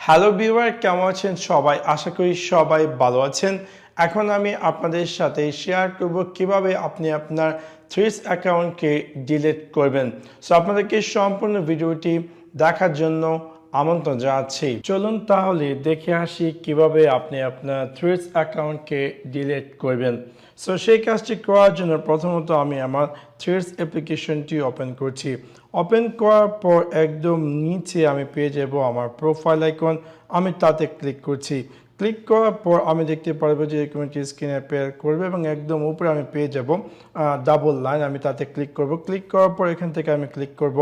Hello viewer, কেমন আছেন সবাই? আশা করি সবাই ভালো আছেন। এখন আমি আপনাদের সাথে শেয়ার করব কিভাবে আপনি আপনার থ্রিডস অ্যাকাউন্টকে ডিলিট করবেন। সো আপনাদেরকে সম্পূর্ণ ভিডিওটি দেখার জন্য আমন্ত্রণ জানাচ্ছি। চলুন তাহলে দেখে আসি কিভাবে আপনি আপনার থ্রিডস অ্যাকাউন্টকে ডিলিট করবেন। সো সেই কাজটি করার জন্য প্রথমত আমি আমার থ্রিডস অ্যাপ্লিকেশনটি ওপেন করছি। ওপেন করার পর একদম নিচে আমি পেয়ে যাব আমার প্রোফাইল আইকন। আমি তাতে ক্লিক করছি। ক্লিক করার পর আমি দেখতে পারবো যে এরকম একটি স্ক্রিনে অ্যাপিয়ার করবে এবং একদম উপরে আমি পেয়ে যাব ডাবল লাইন। আমি তাতে ক্লিক করব। ক্লিক করার পর এখান থেকে আমি ক্লিক করব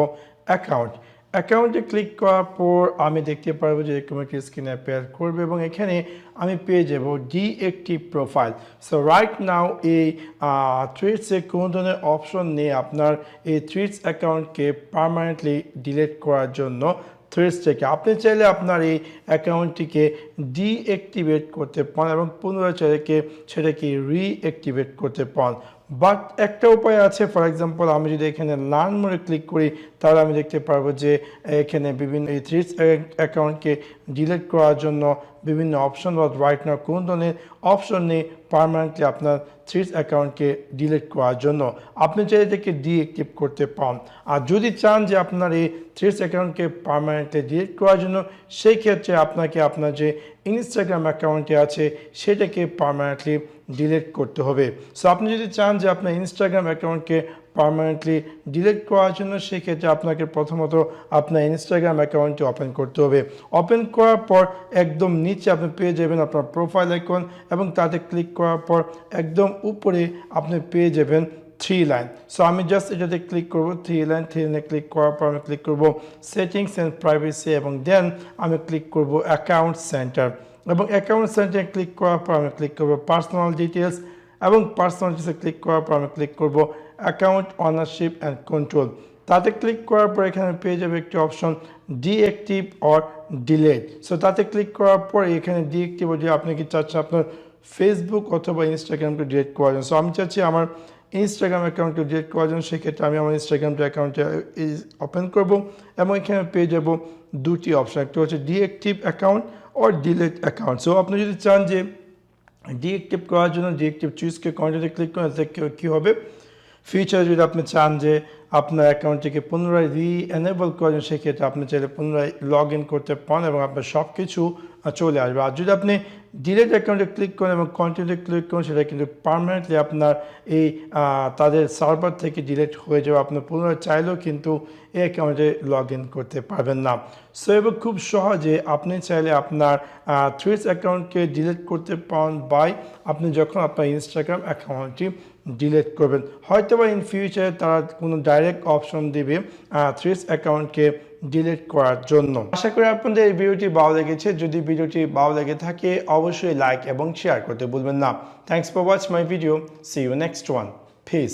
অ্যাকাউন্ট। অ্যাকাউন্টে ক্লিক করার পর আমি দেখতে পারবো যে এরকম একটি স্ক্রিনে অ্যাপিয়ার করবে এবং এখানে আমি পেয়ে যাব deactive profile. So right now এই থ্রিডসে কোনো ধরনের অপশন নেই আপনার এই থ্রিডস অ্যাকাউন্টকে পার্মানেন্টলি ডিলিট করার জন্য। থ্রিডস থেকে আপনি চাইলে আপনার এই অ্যাকাউন্টটিকে ডিঅ্যাক্টিভেট করতে পারেন এবং পুনরায় চাইলে সেটাকে রিঅ্যাক্টিভেট করতে পারেন। বাট একটা উপায় আছে। ফর এক্সাম্পল, আমি যদি এখানে লার্ন মোডে ক্লিক করি তাহলে আমি দেখতে পারবো যে এখানে বিভিন্ন এই থ্রিডস অ্যাকাউন্টকে ডিলিট করার জন্য বিভিন্ন অপশন বা রাইট নাও কোন ধরনের অপশন নেই পার্মানেন্টলি আপনার থ্রিডস অ্যাকাউন্টকে ডিলিট করার জন্য। আপনি চাইলে এটাকে ডিঅ্যাক্টিভ করতে পারেন। আর যদি চান যে আপনার এই থ্রিডস অ্যাকাউন্টকে পার্মানেন্টলি ডিলিট করার জন্য, সেই ক্ষেত্রে আপনাকে আপনার যে ইনস্টাগ্রাম অ্যাকাউন্টটি আছে সেটাকে পার্মানেন্টলি ডিলিট করতে হবে। সো আপনি যদি চান যে আপনার ইনস্টাগ্রাম অ্যাকাউন্টকে পার্মানেন্টলি ডিলিট করার জন্য, সেক্ষেত্রে আপনাকে প্রথমত আপনার ইনস্টাগ্রাম অ্যাকাউন্টটি ওপেন করতে হবে। ওপেন করার পর একদম নিচে আপনি পেয়ে যাবেন আপনার প্রোফাইল আইকন এবং তাতে ক্লিক করার পর একদম উপরে আপনি পেয়ে যাবেন থ্রি লাইন। সো আমি জাস্ট এটাতে ক্লিক করব। থ্রি লাইনে ক্লিক করার পর আমি ক্লিক করব সেটিংস অ্যান্ড প্রাইভেসি এবং দেন আমি ক্লিক করব অ্যাকাউন্ট সেন্টার এবং অ্যাকাউন্ট সেন্টারে ক্লিক করার পর আমি ক্লিক করব পার্সোনাল ডিটেলস এবং পার্সোনাল ডিটেলসে ক্লিক করার পর আমি ক্লিক করব অ্যাকাউন্ট অনারশিপ অ্যান্ড কন্ট্রোল। তাতে ক্লিক করার পর এখানে পেয়ে যাবে একটি option deactive or delete. So তাতে ক্লিক করার পর এখানে ডিঅ্যাক্টিভ যে আপনি কি চাচ্ছেন আপনার ফেসবুক অথবা ইনস্টাগ্রামকে ডিলিট করার জন্য। সো আমি চাচ্ছি আমার ইনস্টাগ্রাম অ্যাকাউন্টকে ডিলিট করার জন্য। সেক্ষেত্রে আমি আমার ইনস্টাগ্রাম অ্যাকাউন্টে ওপেন করব এবং এখানে পেয়ে যাব দুটি অপশন, একটা হচ্ছে deactive account or delete account. So আপনি যদি চান যে ডিঅ্যাক্টিভ করার জন্য ডিঅ্যাক্টিভ চুজকে কন্টিনিউতে ক্লিক করেন, কী হবে ফিউচারে যদি আপনি চান যে আপনার অ্যাকাউন্টটিকে পুনরায় রি-এনেবল করেন, সেক্ষেত্রে আপনি চাইলে পুনরায় লগ ইন করতে পারেন এবং আপনার সব কিছু চলে আসবে। আর যদি আপনি ডিলিট অ্যাকাউন্টে ক্লিক করেন এবং কন্টিনিউতে ক্লিক করেন, সেটা কিন্তু পার্মানেন্টলি আপনার এই তাদের সার্ভার থেকে ডিলিট হয়ে যাবে। আপনার পুনরায় চাইলেও কিন্তু এই অ্যাকাউন্টে লগ ইন করতে পারবেন না। সো এবার খুব সহজে আপনি চাইলে আপনার থ্রিডস অ্যাকাউন্টকে ডিলিট করতে পারেন বাই আপনি যখন আপনার ইনস্টাগ্রাম অ্যাকাউন্টটি ডিলিট করবেন। হয়তো বা ইন ফিউচারে তারা কোনো ডাইরেক্ট অপশন দেবে থ্রিডস অ্যাকাউন্টকে ডিলিট করার জন্য। আশা করি আপনাদের এই ভিডিওটি ভালো লেগেছে। যদি ভিডিওটি ভালো লেগে থাকে অবশ্যই লাইক এবং শেয়ার করতে ভুলবেন না। Thanks for watch my video. See you next one. Piece.